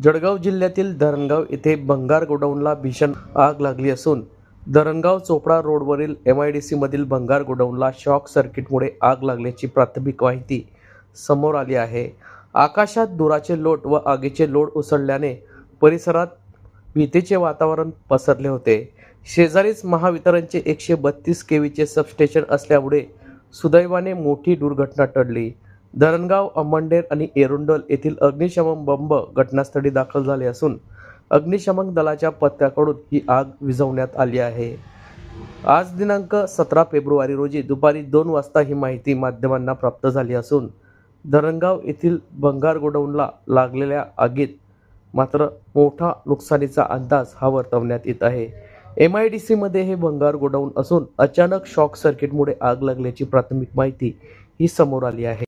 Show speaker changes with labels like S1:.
S1: जळगाव जिल्ह्यातील धरणगाव येथे भंगार गोडाऊनला भीषण आग लागली असून धरणगाव चोपडा रोडवरील MIDC मधील भंगार गोडाऊनला शॉक सर्किटमुळे आग लागल्याची प्राथमिक माहिती समोर आली आहे। आकाशात धुराचे लोट व आगीचे लोट उसळल्याने परिसरात भीतीचे वातावरण पसरले होते। शेजारीच महावितरणचे 132 kVचे सबस्टेशन असल्यामुळे सुदैवाने मोठी दुर्घटना टळली। धरणगाव, अमंडेर आणि एरुंडल येथील अग्निशमन बंब घटनास्थळी दाखल झाले असून अग्निशमन दलाच्या पथकाकडून ही आग विझवण्यात आली आहे। आज दिनांक 17 फेब्रुवारी रोजी दुपारी 2 वाजता ही माहिती माध्यमांना प्राप्त झाली असून धरणगाव येथील भंगार गोडाऊनला लागलेल्या आगीत मात्र मोठा नुकसानीचा अंदाज हा वर्तवण्यात येत आहे। MIDC मध्ये हे भंगार गोडाऊन असून अचानक शॉक सर्किटमुळे आग लागल्याची प्राथमिक माहिती ही समोर आली आहे।